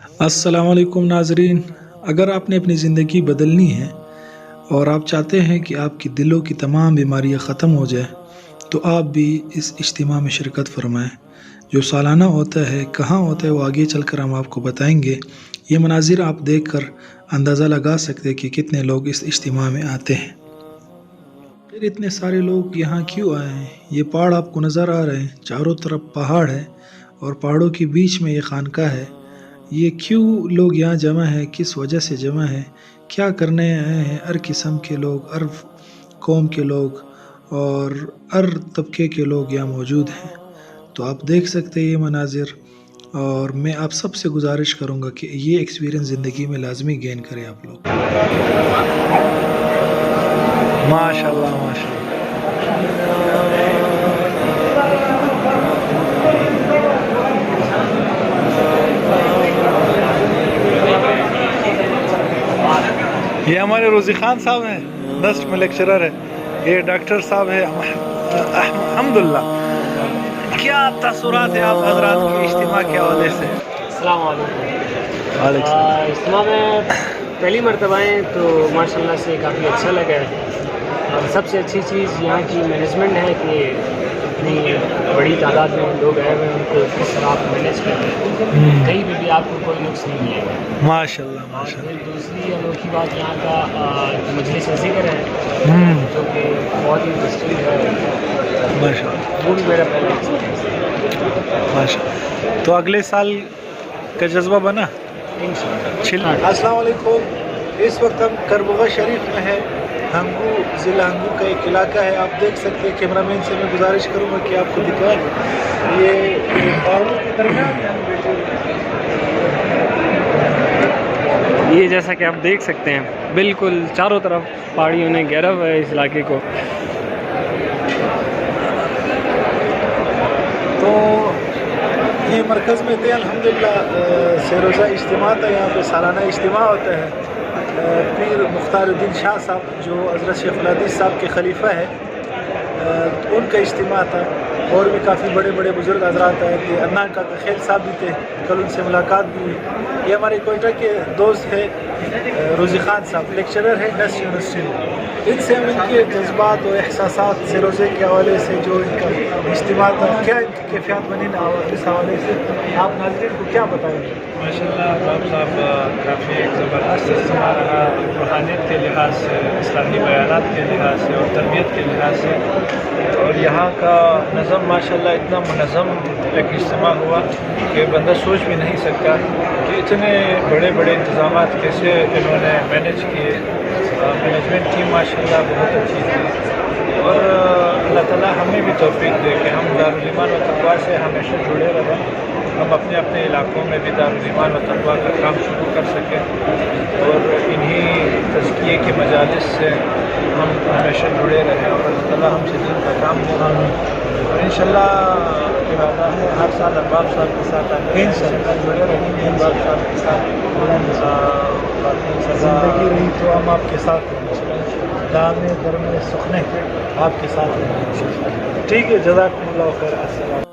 السلام علیکم ناظرین، اگر آپ نے اپنی زندگی بدلنی ہے اور آپ چاہتے ہیں کہ آپ کی دلوں کی تمام بیماریاں ختم ہو جائیں تو آپ بھی اس اجتماع میں شرکت فرمائیں۔ جو سالانہ ہوتا ہے، کہاں ہوتا ہے، وہ آگے چل کر ہم آپ کو بتائیں گے۔ یہ مناظر آپ دیکھ کر اندازہ لگا سکتے ہیں کہ کتنے لوگ اس اجتماع میں آتے ہیں۔ پھر اتنے سارے لوگ یہاں کیوں آئے ہیں؟ یہ پہاڑ آپ کو نظر آ رہے ہیں، چاروں طرف پہاڑ ہے اور پہاڑوں کے بیچ میں یہ خانقاہ ہے۔ یہ کیوں لوگ یہاں جمع ہیں، کس وجہ سے جمع ہیں، کیا کرنے آئے ہیں؟ ہر قسم کے لوگ، ہر قوم کے لوگ اور ہر طبقے کے لوگ یہاں موجود ہیں۔ تو آپ دیکھ سکتے ہیں یہ مناظر، اور میں آپ سب سے گزارش کروں گا کہ یہ ایکسپیرینس زندگی میں لازمی گین کریں آپ لوگ۔ ماشاء اللہ ماشاء اللہ۔ یہ ہمارے روزی خان صاحب ہیں، نسٹ میں لیکچرر ہے۔ یہ ڈاکٹر صاحب ہے الحمدللہ۔ کیا تاثرات ہیں آپ حضرات کے اجتماع کے حوالے سے؟ السلام علیکم۔ وعلیکم السلام۔ اجتماع میں پہلی مرتبہ ہیں تو ماشاءاللہ سے کافی اچھا لگا ہے، اور سب سے اچھی چیز یہاں کی مینجمنٹ ہے کہ اتنی بڑی تعداد میں لوگ آئے ہوئے ہیں، ان کو کس طرح آپ مینیج کرتے ہیں، کہیں بھی آپ کو کوئی نقص نہیں ملے گا۔ ماشاء اللہ ماشاء پھر اللہ۔ دوسری انوکھی بات یہاں کا مجلس ذکر ہے، جو کہ بہت ہی انٹرسٹنگ ہے۔ ماشاء اللہ وہ بھی میرا پہلا ایکسپیرینس ہے۔ ماشاء اللہ۔ تو اگلے سال کا جذبہ بنا؟ السلام علیکم۔ اس وقت ہم کربوغا شریف میں ہے، ہنگو ضلع ہنگو کا ایک علاقہ ہے۔ آپ دیکھ سکتے ہیں، کیمرہ مین سے میں گزارش کروں گا کہ آپ کو دکھائیں۔ یہ پہاڑوں کے درمیان ہم بیٹھے یہ جیسا کہ آپ دیکھ سکتے ہیں بالکل چاروں طرف پہاڑیوں نے گھیرا ہوا ہے اس علاقے کو۔ تو یہ مرکز میں تھے الحمدللہ، سہ روزہ اجتماع تھا، یہاں پہ سالانہ اجتماع ہوتا ہے۔ پیر مختار الدین شاہ صاحب جو حضرت شیخ الحدیث صاحب کے خلیفہ ہے، ان کا اجتماع تھا، اور بھی کافی بڑے بڑے بزرگ حضرات آئے تھے۔ عدنان کاکا خیل صاحب بھی تھے، کل ان سے ملاقات بھی ہوئی۔ یہ ہمارے کوئٹہ کے دوست ہے روزی خان صاحب، لیکچرر ہے نسٹ یونیورسٹی میں۔ ان سے ہم ان کے جذبات و احساسات سے روزے کے حوالے سے جو ان کا اجتماع تھا، کیا ان کی کیفیات بنی نا، اور اس حوالے سے آپ ناظرین کو کیا بتائیں گے؟ ماشاء اللہ باب صاحب کافی ایک زبردست اجتماع رہا، روحانیت کے لحاظ سے، اسلامی بیانات کے لحاظ سے اور تربیت کے لحاظ سے، اور یہاں کا نظم ماشاء اللہ اتنا منظم ایک اجتماع ہوا کہ بندہ سوچ بھی نہیں سکتا کہ اتنے بڑے بڑے انتظامات کیسے انہوں نے مینیج کیے۔ مینجمنٹ ٹیم ماشاء اللہ بہت اچھی تھی، اور اللہ تعالیٰ ہمیں بھی توفیق دے کہ ہم دارالایمان و تقویٰ سے ہمیشہ جڑے رہیں، ہم اپنے اپنے علاقوں میں بھی دارالایمان و تقویٰ کا کام شروع کر سکیں، اور انہی تزکیے کے مجالس سے ہم ہمیشہ جڑے رہیں، اور اللہ تعالیٰ ہم سے دین کا کام کریں۔ اور انشاءاللہ ارادہ ہے ہر سال ارباب صاحب کے ساتھ جڑے رہیں گے، ارباب صاحب کے ساتھ زندگی رہی تو ہم آپ کے ساتھ ہیں، دامے درمے سخنے آپ کے ساتھ ہیں۔ ٹھیک ہے، جزاکم اللہ خیر، السلام۔